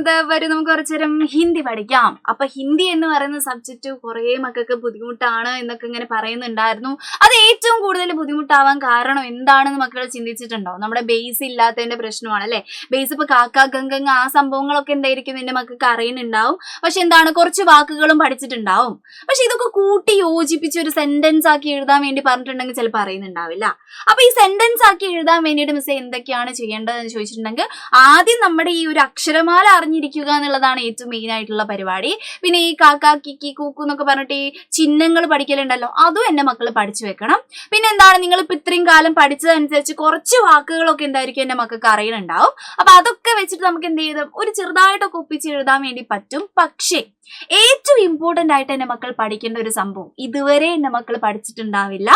പറയുന്നത് വരും നമുക്ക് കുറച്ചേരം ഹിന്ദി പഠിക്കാം. അപ്പൊ ഹിന്ദി എന്ന് പറയുന്ന സബ്ജക്റ്റ് കുറെ മക്കൾക്ക് ബുദ്ധിമുട്ടാണ് എന്നൊക്കെ ഇങ്ങനെ പറയുന്നുണ്ടായിരുന്നു. അത് ഏറ്റവും കൂടുതൽ ബുദ്ധിമുട്ടാവാൻ കാരണം എന്താണെന്ന് മക്കൾ ചിന്തിച്ചിട്ടുണ്ടോ? നമ്മുടെ ബേസ് ഇല്ലാത്തതിന്റെ പ്രശ്നമാണ് അല്ലെ. ബേസ് ഇപ്പൊ കാക്ക ഗംഗ ആ സംഭവങ്ങളൊക്കെ എന്തായിരിക്കും നിന്റെ മക്കൾക്ക് അറിയുന്നുണ്ടാവും. പക്ഷെ എന്താണ്, കുറച്ച് വാക്കുകളും പഠിച്ചിട്ടുണ്ടാവും. പക്ഷെ ഇതൊക്കെ കൂട്ടി യോജിപ്പിച്ച് ഒരു സെന്റൻസ് ആക്കി എഴുതാൻ വേണ്ടി പറഞ്ഞിട്ടുണ്ടെങ്കിൽ ചിലപ്പോൾ അറിയുന്നുണ്ടാവില്ല. അപ്പൊ ഈ സെന്റൻസ് ആക്കി എഴുതാൻ വേണ്ടിയിട്ട് മിസ് എന്തൊക്കെയാണ് ചെയ്യേണ്ടതെന്ന് ചോദിച്ചിട്ടുണ്ടെങ്കിൽ ആദ്യം നമ്മുടെ ഈ ഒരു അക്ഷരമാല അറിഞ്ഞിരിക്കുക എന്നുള്ളതാണ് ഏറ്റവും മെയിൻ ആയിട്ടുള്ള പരിപാടി. പിന്നെ ഈ കാക്ക കിക്കി കൂക്കു എന്നൊക്കെ പറഞ്ഞിട്ട് ഈ ചിഹ്നങ്ങൾ പഠിക്കലുണ്ടല്ലോ, അതും എന്റെ മക്കൾ പഠിച്ചു വെക്കണം. പിന്നെ എന്താണ്, നിങ്ങൾ ഇപ്പൊ ഇത്രയും കാലം പഠിച്ചതനുസരിച്ച് കുറച്ച് വാക്കുകളൊക്കെ എന്തായിരിക്കും എന്റെ മക്കൾക്ക് അറിയുന്നുണ്ടാവും. അപ്പൊ അതൊക്കെ വെച്ചിട്ട് നമുക്ക് എന്ത് ചെയ്ത് ഒരു ചെറുതായിട്ടൊക്കെ ഒപ്പിച്ച് എഴുതാൻ വേണ്ടി പറ്റും. പക്ഷേ ഏറ്റവും ഇമ്പോർട്ടന്റ് ആയിട്ട് എന്റെ മക്കൾ പഠിക്കേണ്ട ഒരു സംഭവം ഇതുവരെ എന്റെ മക്കൾ പഠിച്ചിട്ടുണ്ടാവില്ല,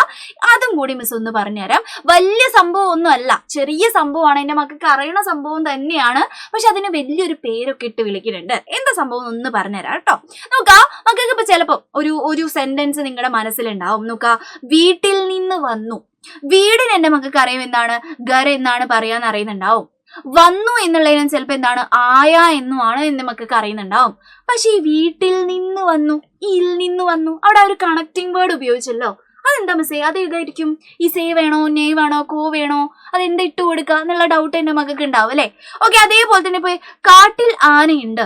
അതും കൂടി മിസ് ഒന്ന് പറഞ്ഞുതരാം. വലിയ സംഭവം ഒന്നും അല്ല, ചെറിയ സംഭവമാണ്, എന്റെ മക്കൾക്ക് അറിയണ സംഭവം തന്നെയാണ്. പക്ഷെ അതിന് വലിയൊരു പേരൊക്കെ ഇട്ട് വിളിക്കുന്നുണ്ട്. എന്താ സംഭവം ഒന്ന് പറഞ്ഞുതരാം കേട്ടോ. നോക്കാ, മക്കൾക്ക് ഇപ്പൊ ചിലപ്പോ ഒരു സെന്റൻസ് നിങ്ങളുടെ മനസ്സിലുണ്ടാവും. നോക്കാ, വീട്ടിൽ നിന്ന് വന്നു. വീടിന് എന്റെ മക്കൾക്ക് അറിയും എന്താണ്, ഗർ എന്നാണ് പറയാന്ന് അറിയുന്നുണ്ടാവും. വന്നു എന്നുള്ളതിനും ചിലപ്പോ എന്താണ്, ആയ എന്നുമാണ് എന്റെ മക്കൾക്ക് അറിയുന്നുണ്ടാവും. പക്ഷെ ഈ വീട്ടിൽ നിന്ന് വന്നു, ഇൽ നിന്ന് വന്നു, അവിടെ ഒരു കണക്റ്റിംഗ് വേർഡ് ഉപയോഗിച്ചല്ലോ. അതെന്താ മിസ്സേ, അത് ഏതായിരിക്കും? ഈ സേ വേണോ, നെ വേണോ, കോ വേണോ, അതെന്താ ഇട്ട് കൊടുക്കുക എന്നുള്ള ഡൗട്ട് എന്റെ മക്കൾക്ക് ഉണ്ടാവും അല്ലെ. ഓക്കെ, അതേപോലെ തന്നെ ഇപ്പൊ കാട്ടിൽ ആനയുണ്ട്.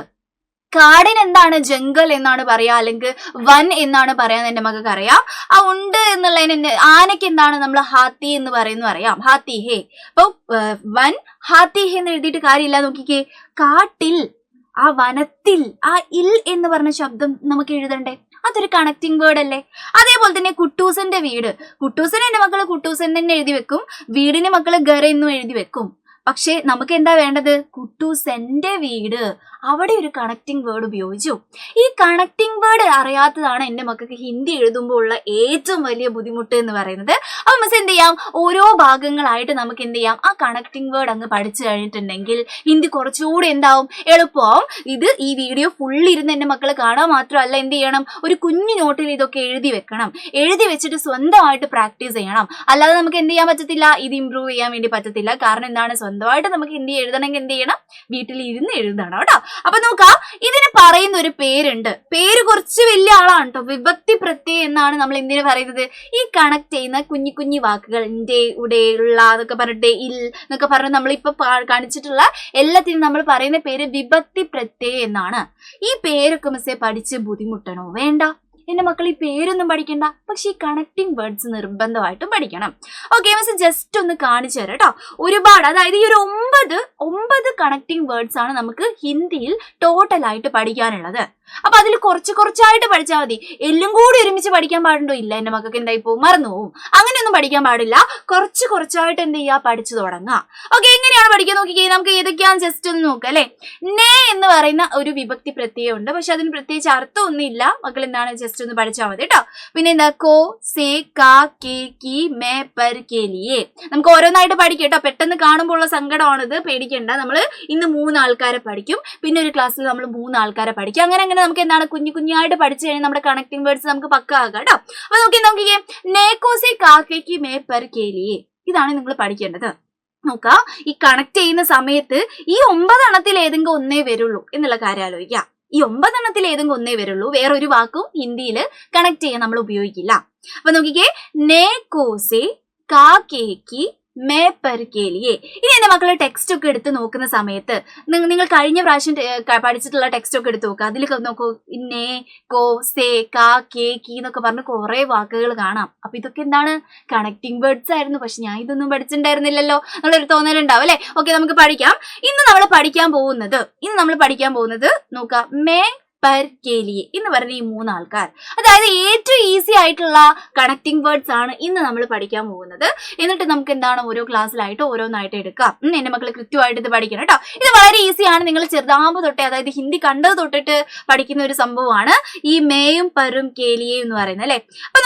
കാടിന് എന്താണ്, ജംഗൽ എന്നാണ് പറയാ, അല്ലെങ്കിൽ വൻ എന്നാണ് പറയാന്ന് എന്റെ മക്കൾക്ക് അറിയാം. ആ ഉണ്ട് എന്നുള്ളതിന് ആനയ്ക്ക് എന്താണ് നമ്മൾ ഹാത്തി എന്ന് പറയുന്നു അറിയാം, ഹാത്തി ഹേ. അപ്പൊ വൻ ഹാത്തി ഹേ എന്ന് എഴുതിയിട്ട് കാര്യമില്ല. നോക്കിക്കേ, കാട്ടിൽ, ആ വനത്തിൽ ആ ഇൽ എന്ന് പറഞ്ഞ ശബ്ദം നമുക്ക് എഴുതണ്ടേ, അതൊരു കണക്റ്റിംഗ് വേർഡ് അല്ലേ. അതേപോലെ തന്നെ കുട്ടൂസന്റെ വീട്, കുട്ടൂസൻ എന്റെ മക്കള് കുട്ടൂസൻ തന്നെ എഴുതി വെക്കും, വീടിന് മക്കള് ഗർ എന്നും എഴുതി വെക്കും. പക്ഷെ നമുക്ക് എന്താ വേണ്ടത്, കുട്ടൂസന്റെ വീട്, അവിടെ ഒരു കണക്റ്റിംഗ് വേർഡ് ഉപയോഗിച്ചു. ഈ കണക്റ്റിംഗ് വേർഡ് അറിയാത്തതാണ് എന്റെ മക്കൾക്ക് ഹിന്ദി എഴുതുമ്പോൾ ഉള്ള ഏറ്റവും വലിയ ബുദ്ധിമുട്ട് എന്ന് പറയുന്നത്. അപ്പൊ മിസ് എന്ത് ചെയ്യാം, ഓരോ ഭാഗങ്ങളായിട്ട് നമുക്ക് എന്ത് ചെയ്യാം, ആ കണക്റ്റിംഗ് വേർഡ് അങ്ങ് പഠിച്ചു കഴിഞ്ഞിട്ടുണ്ടെങ്കിൽ ഹിന്ദി കുറച്ചുകൂടി എന്താവും, എളുപ്പമാവും. ഇത് ഈ വീഡിയോ ഫുൾ ഇരുന്ന് എന്റെ മക്കൾ കാണാൻ മാത്രമല്ല, എന്ത് ചെയ്യണം, ഒരു കുഞ്ഞു നോട്ടിൽ ഇതൊക്കെ എഴുതി വെക്കണം. എഴുതി വെച്ചിട്ട് സ്വന്തമായിട്ട് പ്രാക്ടീസ് ചെയ്യണം. അല്ലാതെ നമുക്ക് എന്ത് ചെയ്യാൻ പറ്റത്തില്ല, ഇത് ഇമ്പ്രൂവ് ചെയ്യാൻ വേണ്ടി പറ്റത്തില്ല. കാരണം എന്താണ്, സ്വന്തമായിട്ട് നമുക്ക് ഹിന്ദി എഴുതണമെങ്കിൽ എന്ത് ചെയ്യണം, വീട്ടിൽ ഇരുന്ന് എഴുതണം കേട്ടോ. അപ്പൊ നോക്കാം, ഇതിന് പറയുന്ന ഒരു പേരുണ്ട്. പേര് കുറച്ച് വലിയ ആളാണ് കേട്ടോ, വിഭക്തി പ്രത്യയം എന്നാണ് നമ്മൾ എന്തിനു പറയുന്നത്, ഈ കണക്ട് ചെയ്യുന്ന കുഞ്ഞു കുഞ്ഞു വാക്കുകൾ, ഇന്റെ ഉടെ ഉള്ള എന്നൊക്കെ പറഞ്ഞിട്ട് ഇൽ എന്നൊക്കെ പറഞ്ഞ് നമ്മളിപ്പോ കാണിച്ചിട്ടുള്ള എല്ലാത്തിനും നമ്മൾ പറയുന്ന പേര് വിഭക്തി പ്രത്യയം എന്നാണ്. ഈ പേരൊക്കെ മിസ്സേ പഠിച്ച് ബുദ്ധിമുട്ടണോ? വേണ്ട, എന്റെ മക്കൾ ഈ പേരൊന്നും പഠിക്കണ്ട, പക്ഷെ ഈ കണക്റ്റിംഗ് വേർഡ്സ് നിർബന്ധമായിട്ടും പഠിക്കണം. ഓക്കെ, മിസ് ജസ്റ്റ് ഒന്ന് കാണിച്ചു തരാം കേട്ടോ. ഒരുപാട്, അതായത് ഈ ഒരു 9 കണക്റ്റിംഗ് വേർഡ്സ് ആണ് നമുക്ക് ഹിന്ദിയിൽ ടോട്ടൽ ആയിട്ട് പഠിക്കാനുള്ളത്. അപ്പൊ അതിൽ കുറച്ചായിട്ട് പഠിച്ചാൽ മതി. എല്ലാം കൂടി ഒരുമിച്ച് പഠിക്കാൻ പാടുണ്ടോ? ഇല്ല, എന്റെ മക്കൾക്ക് എന്തായി പോകും, മറന്നു പോവും. അങ്ങനെയൊന്നും പഠിക്കാൻ പാടില്ല. കുറച്ചായിട്ട് എന്ത് ചെയ്യുക, പഠിച്ചു തുടങ്ങുക. ഓക്കെ, എങ്ങനെയാണ് പഠിക്കാൻ നോക്കിക്കേ, നമുക്ക് ഏതൊക്കെയാന്ന് ജസ്റ്റ് ഒന്ന് നോക്കാം അല്ലെ. നേ എന്ന് പറയുന്ന ഒരു വിഭക്തി പ്രത്യയം ഉണ്ട്, പക്ഷെ അതിന് പ്രത്യേകിച്ച് അർത്ഥമൊന്നും ഇല്ല. മക്കൾ എന്താണ് ജസ്റ്റ് ഒന്ന് പഠിച്ചാൽ മതി കേട്ടോ. പിന്നെ എന്താ, കോ സേ കാ കേ കി മേ പർ കേ ലിയേ. നമുക്ക് ഓരോന്നായിട്ട് പഠിക്കാം കേട്ടോ. പെട്ടെന്ന് കാണുമ്പോൾ ഉള്ള സങ്കടമാണിത്, പേടിക്കണ്ട. നമ്മൾ ഇന്ന് 3 ആൾക്കാരെ പഠിക്കും, പിന്നെ ഒരു ക്ലാസ്സിൽ നമ്മൾ 3 ആൾക്കാരെ പഠിക്കും. അങ്ങനെ നമുക്ക് എന്താണ്, കുഞ്ഞായിട്ട് പഠിച്ചു കഴിഞ്ഞാൽ നമ്മുടെ കണക്റ്റിംഗ് വേർഡ്സ് നമുക്ക് പക്ക ആക്കാം കേട്ടോ. അപ്പൊ നോക്കിക്കേ, നേക്കോ സേ കാക്കയ്ക്ക് മേ പർ കേ ലിയേ, ഇതാണ് നിങ്ങൾ പഠിക്കേണ്ടത്. നോക്ക, ഈ കണക്ട് ചെയ്യുന്ന സമയത്ത് ഈ 9 എണ്ണത്തിൽ ഏതെങ്കിലും ഒന്നേ വരുള്ളൂ എന്നുള്ള കാര്യം ആലോചിക്കുക. ഈ 9 എണ്ണത്തിൽ ഏതെങ്കിലും ഒന്നേ വരുള്ളൂ, വേറൊരു വാക്കും ഹിന്ദിയിൽ കണക്ട് ചെയ്യാൻ നമ്മൾ ഉപയോഗിക്കില്ല. അപ്പൊ നോക്കിക്കേ, നേക്കോ സേ കാക്കയ്ക്ക് മേ പർ കേ ലിയേ. ഇനി എന്റെ മക്കളെ ടെക്സ്റ്റ് ഒക്കെ എടുത്ത് നോക്കുന്ന സമയത്ത് നിങ്ങൾ കഴിഞ്ഞ പ്രാവശ്യം പഠിച്ചിട്ടുള്ള ടെക്സ്റ്റ് ഒക്കെ എടുത്ത് നോക്കുക. അതിൽ നോക്കൂ, നേ കോ സേ കാ കേ കി എന്നൊക്കെ പറഞ്ഞ് കുറെ വാക്കുകൾ കാണാം. അപ്പൊ ഇതൊക്കെ എന്താണ്, കണക്റ്റിംഗ് വേർഡ്സ് ആയിരുന്നു. പക്ഷെ ഞാൻ ഇതൊന്നും പഠിച്ചിട്ടുണ്ടായിരുന്നില്ലല്ലോ എന്നുള്ളൊരു തോന്നലുണ്ടാവും അല്ലെ. ഓക്കെ, നമുക്ക് പഠിക്കാം. ഇന്ന് നമ്മൾ പഠിക്കാൻ പോകുന്നത് നോക്കാം, മേ പർ കേ ലിയേ എന്ന് പറഞ്ഞ ഈ 3 ആൾക്കാർ, അതായത് ഏറ്റവും ഈസി ആയിട്ടുള്ള കണക്റ്റിംഗ് വേർഡ്സ് ആണ് ഇന്ന് നമ്മൾ പഠിക്കാൻ പോകുന്നത്. എന്നിട്ട് നമുക്ക് എന്താണ്, ഓരോ ക്ലാസ്സിലായിട്ട് ഓരോന്നായിട്ട് എടുക്കാം. എന്റെ മക്കൾ കൃത്യമായിട്ട് ഇത് പഠിക്കണം കേട്ടോ. ഇത് വളരെ ഈസിയാണ്. നിങ്ങൾ ചെറുതാകുമ്പോൾ തൊട്ടേ, അതായത് ഹിന്ദി കണ്ടത് തൊട്ടിട്ട് പഠിക്കുന്ന ഒരു സംഭവമാണ് ഈ മേയും പരും കേ ലിയേ എന്ന് പറയുന്നത് അല്ലെ. അപ്പൊ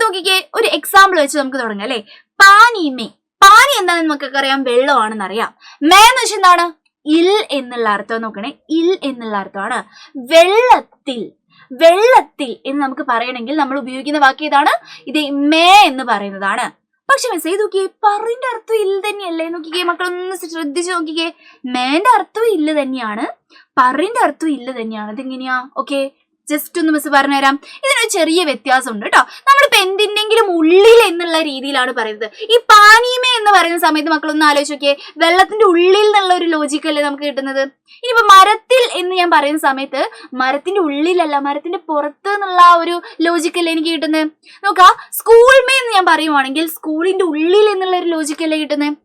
നോക്കിക്കേ, ഒരു എക്സാമ്പിൾ വെച്ച് നമുക്ക് തുടങ്ങാം അല്ലെ. പാനി മേ, പാനി എന്താണെന്ന് നമുക്കൊക്കെ അറിയാം, വെള്ളമാണെന്ന് അറിയാം. മേ എന്ന് വെച്ചാൽ എന്താണ്, ഇൽ എന്നുള്ള അർത്ഥം നോക്കണേ, ഇൽ എന്നുള്ള അർത്ഥമാണ് വെള്ളത്തിൽ. വെള്ളത്തിൽ എന്ന് നമുക്ക് പറയണമെങ്കിൽ നമ്മൾ ഉപയോഗിക്കുന്ന വാക്ക് ഏതാണ്, ഇത് മേ എന്ന് പറയുന്നതാണ്. പക്ഷെ മെസ്സേജ് നോക്കിയേ, പറന്റെ അർത്ഥം ഇല്ല തന്നെയല്ലേ. നോക്കിക്കേ മക്കളൊന്ന് ശ്രദ്ധിച്ച് നോക്കിക്കേ, മേന്റെ അർത്ഥം ഇല്ല തന്നെയാണ്, പറിന്റെ അർത്ഥം ഇല്ല തന്നെയാണ്. അതെങ്ങനെയാ? ഓക്കെ, ജസ്റ്റ് ഒന്ന് മിസ് പറഞ്ഞുതരാം. ഇതിനൊരു ചെറിയ വ്യത്യാസം ഉണ്ട് കേട്ടോ. നമ്മളിപ്പോ എന്തിന്റെങ്കിലും ഉള്ളിൽ എന്നുള്ള രീതിയിലാണ് പറയുന്നത്. ഈ പാനീമേ എന്ന് പറയുന്ന സമയത്ത് മക്കളൊന്ന് ആലോചിച്ച് നോക്കിയേ, വെള്ളത്തിന്റെ ഉള്ളിൽ എന്നുള്ള ഒരു ലോജിക്ക് അല്ലേ നമുക്ക് കിട്ടുന്നത്. ഇനിയിപ്പോ മരത്തിൽ എന്ന് ഞാൻ പറയുന്ന സമയത്ത് മരത്തിന്റെ ഉള്ളിലല്ല, മരത്തിന്റെ പുറത്ത് എന്നുള്ള ആ ഒരു ലോജിക്ക് അല്ലേ എനിക്ക് കിട്ടുന്നത്. നോക്കാം, സ്കൂൾമേ എന്ന് ഞാൻ പറയുവാണെങ്കിൽ സ്കൂളിന്റെ ഉള്ളിൽ എന്നുള്ള ഒരു ലോജിക്ക് അല്ലേ കിട്ടുന്നത്.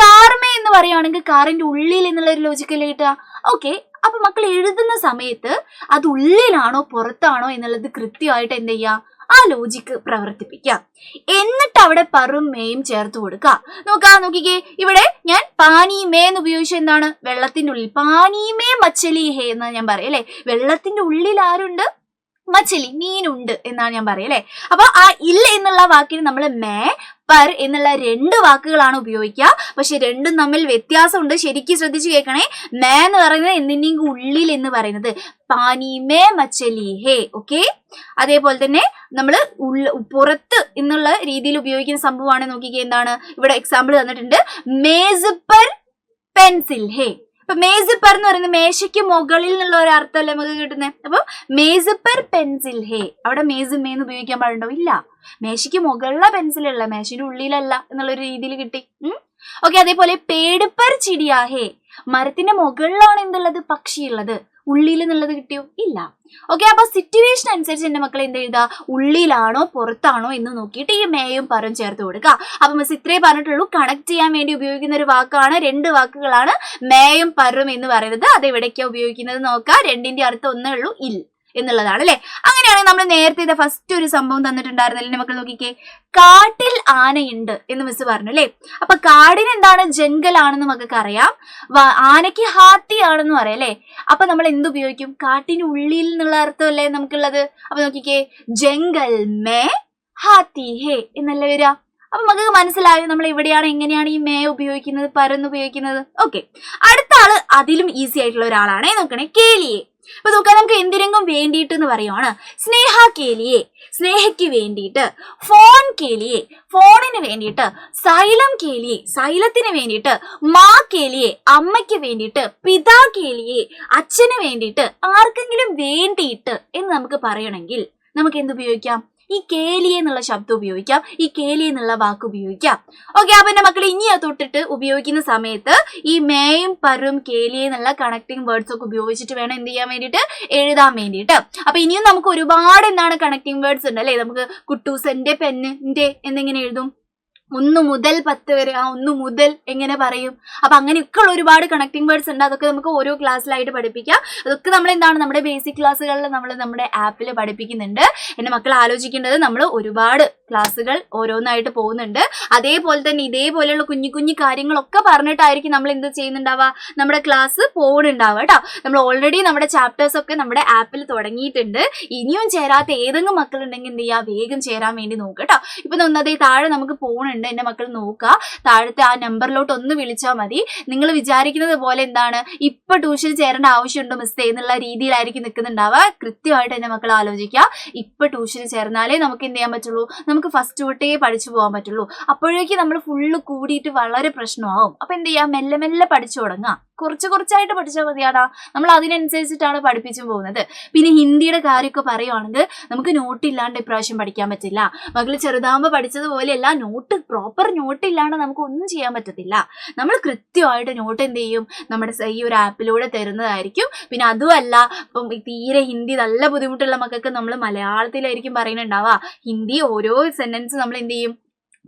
കാർമേ എന്ന് പറയുവാണെങ്കിൽ കാറിന്റെ ഉള്ളിൽ എന്നുള്ള ഒരു ലോജിക്ക് അല്ലേ കിട്ടുക. ഓക്കെ, അപ്പൊ മക്കൾ എഴുതുന്ന സമയത്ത് അത് ഉള്ളിലാണോ പുറത്താണോ എന്നുള്ളത് കൃത്യമായിട്ട് എന്ത് ചെയ്യുക, ആ ലോജിക്ക് പ്രവർത്തിപ്പിക്കാം. എന്നിട്ട് അവിടെ പറും മേയും ചേർത്ത് കൊടുക്കുക. നോക്കിക്കേ, ഇവിടെ ഞാൻ പാനീമേ എന്ന് ഉപയോഗിച്ച എന്താണ്, വെള്ളത്തിന്റെ ഉള്ളിൽ. പാനീമേ മച്ചലി ഹേ എന്ന് ഞാൻ പറയാം അല്ലെ. വെള്ളത്തിന്റെ ഉള്ളിൽ ആരുണ്ട്? മച്ചലി, മീനുണ്ട് എന്നാണ് ഞാൻ പറയാം അല്ലെ. അപ്പൊ ആ ഇല്ല എന്നുള്ള വാക്കിന് നമ്മൾ മേ പർ എന്നുള്ള 2 വാക്കുകളാണ് ഉപയോഗിക്കുക. പക്ഷെ രണ്ടും തമ്മിൽ വ്യത്യാസമുണ്ട്. ശരിക്കും ശ്രദ്ധിച്ചു കേൾക്കണേ. മേ എന്ന് പറയുന്നത് എന്തിൻ്റെയും ഉള്ളിൽ എന്ന് പറയുന്നത് പാനി മേ മച്ചലി ഹേ. ഓക്കെ, അതേപോലെ തന്നെ നമ്മൾ പുറത്ത് എന്നുള്ള രീതിയിൽ ഉപയോഗിക്കുന്ന സംഭവമാണ്. നോക്കിക്കേ, എന്താണ് ഇവിടെ എക്സാമ്പിൾ തന്നിട്ടുണ്ട്. മേസ് പർ പെൻസിൽ ഹേ. അപ്പൊ മേസ് പർ എന്ന് പറയുന്നത് മേശയ്ക്ക് മുകളിൽ എന്നുള്ള ഒരു അർത്ഥമല്ലേ നമുക്ക് കിട്ടുന്നത്. അപ്പൊ മേസ് പർ പെൻസിൽ ഹേ, അവിടെ മേസ് മേന്ന് ഉപയോഗിക്കാൻ പാടുണ്ടോ? ഇല്ല. മേശയ്ക്ക് മുകളിലെ പെൻസിലുള്ള, മേശയുടെ ഉള്ളിലല്ല എന്നുള്ളൊരു രീതിയിൽ കിട്ടി. ഓക്കെ, അതേപോലെ പേട് പർ ചിടിയാ ഹേ, മരത്തിന്റെ മുകളിലാണ് എന്തുള്ളത്, പക്ഷിയുള്ളത്. ഉള്ളിൽ എന്നുള്ളത് കിട്ടിയോ? ഇല്ല. ഓക്കെ, അപ്പൊ സിറ്റുവേഷൻ അനുസരിച്ച് എന്റെ മക്കൾ എന്ത് എഴുതുക, ഉള്ളിലാണോ പുറത്താണോ എന്ന് നോക്കിയിട്ട് ഈ മേയും പറും ചേർത്ത് കൊടുക്കുക. അപ്പൊ മിസ് ഇത്രേ പറഞ്ഞിട്ടുള്ളൂ. കണക്ട് ചെയ്യാൻ വേണ്ടി ഉപയോഗിക്കുന്ന ഒരു വാക്കാണ്, 2 വാക്കുകളാണ് മേയും പറും എന്ന് പറയുന്നത്. അത് എവിടേക്കാണ് ഉപയോഗിക്കുന്നത് നോക്കുക. 2ന്റെ അർത്ഥം ഒന്നേ ഉള്ളൂ, ഇൽ എന്നുള്ളതാണ് അല്ലെ. അങ്ങനെയാണെങ്കിൽ നമ്മൾ നേരത്തെ ഫസ്റ്റ് ഒരു സംഭവം തന്നിട്ടുണ്ടായിരുന്നല്ലേ മക്കൾ. നോക്കിക്കേ, കാട്ടിൽ ആനയുണ്ട് എന്ന് മിസ് പറഞ്ഞു അല്ലെ. അപ്പൊ കാടിന് എന്താണ്, ജംഗലാണെന്ന് മക്കൾക്ക് അറിയാം. ആനയ്ക്ക് ഹാത്തി ആണെന്ന് പറയാം അല്ലെ. അപ്പൊ നമ്മൾ എന്തുപയോഗിക്കും, കാട്ടിന് ഉള്ളിൽ എന്നുള്ള അർത്ഥമല്ലേ നമുക്കുള്ളത്. അപ്പൊ നോക്കിക്കേ, ജംഗൽ മേ ഹാത്തി ഹേ എന്നല്ലേ വരിക. അപ്പൊ നമുക്ക് മനസ്സിലായോ നമ്മൾ എവിടെയാണ് എങ്ങനെയാണ് ഈ മേ ഉപയോഗിക്കുന്നത്, പരന്ന് ഉപയോഗിക്കുന്നത്. ഓക്കെ, അടുത്ത ആള് അതിലും ഈസി ആയിട്ടുള്ള ഒരാളാണേ. നോക്കണേ, കേലിയെ. അപ്പൊ നോക്കാം, നമുക്ക് എന്തിനെങ്കിലും വേണ്ടിയിട്ട് എന്ന് പറയുവാണ്. സ്നേഹ കേലിയെ, സ്നേഹയ്ക്ക് വേണ്ടിയിട്ട്. ഫോൺ കേലിയെ, ഫോണിന് വേണ്ടിയിട്ട്. സൈലം കേലിയെ, സൈലത്തിന് വേണ്ടിയിട്ട്. മാ കേലിയെ, അമ്മയ്ക്ക് വേണ്ടിയിട്ട്. പിതാ കേലിയെ, അച്ഛന് വേണ്ടിയിട്ട്. ആർക്കെങ്കിലും വേണ്ടിയിട്ട് എന്ന് നമുക്ക് പറയണമെങ്കിൽ നമുക്ക് എന്തുപയോഗിക്കാം, ഈ കേലിയെ എന്നുള്ള ശബ്ദം ഉപയോഗിക്കാം, ഈ കേലിയെ എന്നുള്ള വാക്ക് ഉപയോഗിക്കാം. ഓക്കെ, അപ്പൊ എന്റെ മക്കൾ ഇനി തൊട്ടിട്ട് ഉപയോഗിക്കുന്ന സമയത്ത് ഈ മേയും പറും കേലിയെ എന്നുള്ള കണക്ടിങ് വേർഡ്സ് ഒക്കെ ഉപയോഗിച്ചിട്ട് വേണം എന്ത് ചെയ്യാൻ വേണ്ടിയിട്ട്, എഴുതാൻ വേണ്ടിയിട്ട്. അപ്പൊ ഇനിയും നമുക്ക് ഒരുപാട് എന്താണ് കണക്ടിങ് വേർഡ്സ് ഉണ്ട് അല്ലെ. നമുക്ക് കുട്ടൂസന്റെ പെന്നിന്റെ എന്നിങ്ങനെ എഴുതും. 1 മുതൽ 10 വരെ. ആ 1 മുതൽ എങ്ങനെ പറയും. അപ്പൊ അങ്ങനെയൊക്കെ ഉള്ള ഒരുപാട് കണക്ടിങ് വേർഡ്സ് ഉണ്ട്. അതൊക്കെ നമുക്ക് ഓരോ ക്ലാസ്സിലായിട്ട് പഠിപ്പിക്കാം. അതൊക്കെ നമ്മൾ എന്താണ് നമ്മുടെ ബേസിക് ക്ലാസ്സുകളിൽ നമ്മൾ നമ്മുടെ ആപ്പിൽ പഠിപ്പിക്കുന്നുണ്ട്. എന്റെ മക്കൾ ആലോചിക്കേണ്ടത്, നമ്മൾ ഒരുപാട് ക്ലാസ്സുകൾ ഓരോന്നായിട്ട് പോകുന്നുണ്ട്. അതേപോലെ തന്നെ ഇതേപോലെയുള്ള കുഞ്ഞു കുഞ്ഞു കാര്യങ്ങളൊക്കെ പറഞ്ഞിട്ടായിരിക്കും നമ്മൾ എന്ത് ചെയ്യുന്നുണ്ടാവുക, നമ്മുടെ ക്ലാസ് പോകുന്നുണ്ടാവുക കേട്ടോ. നമ്മൾ ഓൾറെഡി നമ്മുടെ ചാപ്റ്റേഴ്സ് ഒക്കെ നമ്മുടെ ആപ്പിൽ തുടങ്ങിയിട്ടുണ്ട്. ഇനിയും ചേരാത്ത ഏതെങ്കിലും മക്കളുണ്ടെങ്കിൽ എന്ത് ചെയ്യുക, വേഗം ചേരാൻ വേണ്ടി നോക്കുക കേട്ടോ. ഇപ്പൊ ഒന്നതേ താഴെ നമുക്ക് പോകുന്നുണ്ട്. എന്റെ മക്കൾ നോക്കുക, താഴത്തെ ആ നമ്പറിലോട്ട് ഒന്ന് വിളിച്ചാൽ മതി. നിങ്ങൾ വിചാരിക്കുന്നത് പോലെ എന്താണ് ഇപ്പൊ ട്യൂഷൻ ചേരേണ്ട ആവശ്യമുണ്ടോ മിസ് എന്നുള്ള രീതിയിലായിരിക്കും നിൽക്കുന്നുണ്ടാവുക. കൃത്യമായിട്ട് എന്റെ മക്കൾ ആലോചിക്കുക. ഇപ്പൊ ട്യൂഷന് ചേർന്നാലേ നമുക്ക് എന്ത് ചെയ്യാൻ പറ്റുള്ളൂ, നമുക്ക് ഫസ്റ്റ് തൊട്ടേ പഠിച്ചു പോകാൻ പറ്റുള്ളൂ. അപ്പോഴേക്കും നമ്മൾ ഫുള്ള് കൂടിയിട്ട് വളരെ പ്രശ്നമാവും. അപ്പൊ എന്ത് ചെയ്യാം, മെല്ലെ മെല്ലെ പഠിച്ചു തുടങ്ങാം. കുറച്ചായിട്ട് പഠിച്ചാൽ മതിയാടാ. നമ്മൾ അതിനനുസരിച്ചിട്ടാണ് പഠിപ്പിച്ചു പോകുന്നത്. പിന്നെ ഹിന്ദിയുടെ കാര്യമൊക്കെ പറയുവാണെങ്കിൽ നമുക്ക് നോട്ട് ഇല്ലാണ്ട് ഇപ്രാവശ്യം പഠിക്കാൻ പറ്റില്ല. മകള് ചെറുതാകുമ്പോൾ പഠിച്ചതുപോലെയല്ല, പ്രോപ്പർ നോട്ട് ഇല്ലാണ്ട് നമുക്ക് ഒന്നും ചെയ്യാൻ പറ്റത്തില്ല. നമ്മൾ കൃത്യമായിട്ട് നോട്ട് എന്ത് ചെയ്യും, നമ്മുടെ ഈ ഒരു ആപ്പിലൂടെ തരുന്നതായിരിക്കും. പിന്നെ അതുമല്ല, ഇപ്പം തീരെ ഹിന്ദി നല്ല ബുദ്ധിമുട്ടുള്ള മക്കൾക്ക് നമ്മൾ മലയാളത്തിലായിരിക്കും പറയുന്നുണ്ടാവുക. ഹിന്ദി ഓരോ സെന്റൻസ് നമ്മൾ എന്ത് ചെയ്യും,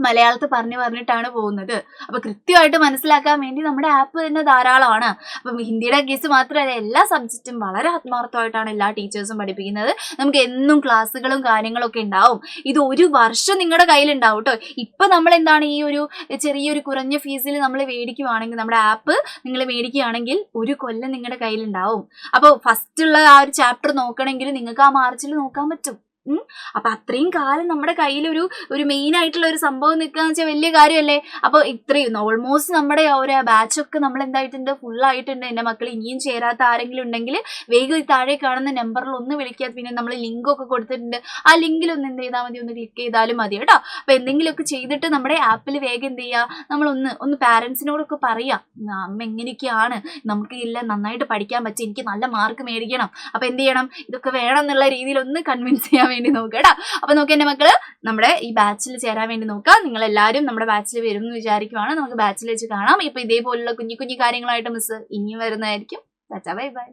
മലയാളത്തിൽ പറഞ്ഞിട്ടാണ് പോകുന്നത്. അപ്പൊ കൃത്യമായിട്ട് മനസ്സിലാക്കാൻ വേണ്ടി നമ്മുടെ ആപ്പ് തന്നെ ധാരാളമാണ്. അപ്പം ഹിന്ദിയുടെ കേസ് മാത്രമല്ല, എല്ലാ സബ്ജക്റ്റും വളരെ ആത്മാർത്ഥമായിട്ടാണ് എല്ലാ ടീച്ചേഴ്സും പഠിപ്പിക്കുന്നത്. നമുക്ക് എന്നും ക്ലാസ്സുകളും കാര്യങ്ങളൊക്കെ ഉണ്ടാവും. ഇത് 1 വർഷം നിങ്ങളുടെ കയ്യിലുണ്ടാവും കേട്ടോ. ഇപ്പൊ നമ്മൾ എന്താണ് ഈ ഒരു ചെറിയൊരു കുറഞ്ഞ ഫീസിൽ നമ്മൾ മേടിക്കുവാണെങ്കിൽ, നമ്മുടെ ആപ്പ് നിങ്ങൾ മേടിക്കുകയാണെങ്കിൽ 1 കൊല്ലം നിങ്ങളുടെ കയ്യിലുണ്ടാവും. അപ്പോൾ ഫസ്റ്റ് ഉള്ള ആ ഒരു ചാപ്റ്റർ നോക്കണമെങ്കിൽ നിങ്ങൾക്ക് ആ മാർച്ചിൽ നോക്കാൻ പറ്റും. അപ്പൊ അത്രയും കാലം നമ്മുടെ കയ്യിൽ ഒരു മെയിൻ ആയിട്ടുള്ള ഒരു സംഭവം നിൽക്കാന്ന് വെച്ചാൽ വലിയ കാര്യമല്ലേ. അപ്പൊ ഇത്രയും ഓൾമോസ്റ്റ് നമ്മുടെ ഒരു ബാച്ചൊക്കെ നമ്മൾ എന്തായിട്ടുണ്ട്, ഫുൾ ആയിട്ടുണ്ട്. എന്റെ മക്കൾ ഇനിയും ചേരാത്ത ആരെങ്കിലും ഉണ്ടെങ്കിൽ വേഗം ഈ താഴെ കാണുന്ന നമ്പറിൽ ഒന്ന് വിളിക്കാതെ, പിന്നെ നമ്മൾ ലിങ്ക് ഒക്കെ കൊടുത്തിട്ടുണ്ട്, ആ ലിങ്കിൽ ഒന്ന് എന്ത് ചെയ്താൽ മതി, ഒന്ന് ക്ലിക്ക് ചെയ്താലും മതി കേട്ടോ. അപ്പൊ എന്തെങ്കിലുമൊക്കെ ചെയ്തിട്ട് നമ്മുടെ ആപ്പിൽ വേഗം എന്ത് ചെയ്യുക, നമ്മളൊന്ന് പാരന്റ്സിനോടൊക്കെ പറയാം, അമ്മ എങ്ങനെയൊക്കെയാണ്, നമുക്ക് ഇല്ല നന്നായിട്ട് പഠിക്കാൻ പറ്റും, എനിക്ക് നല്ല മാർക്ക് മേടിക്കണം, അപ്പൊ എന്ത് ചെയ്യണം, ഇതൊക്കെ വേണം എന്നുള്ള രീതിയിൽ ഒന്ന് കൺവിൻസ് ചെയ്യാൻ വേണ്ടി നോക്കുക കേട്ടോ. അപ്പൊ നോക്കി എന്റെ മക്കള്, നമ്മുടെ ഈ ബാച്ചിൽ ചേരാൻ വേണ്ടി നോക്കുക. നിങ്ങൾ എല്ലാവരും നമ്മുടെ ബാച്ചിൽ വരും എന്ന് വിചാരിക്കുവാണ്. നമുക്ക് ബാച്ചിൽ വെച്ച് കാണാം. ഇപ്പൊ ഇതേപോലുള്ള കുഞ്ഞു കുഞ്ഞു കാര്യങ്ങളായിട്ട് മിസ് ഇനിയും വരുന്നതായിരിക്കും. Bye bye.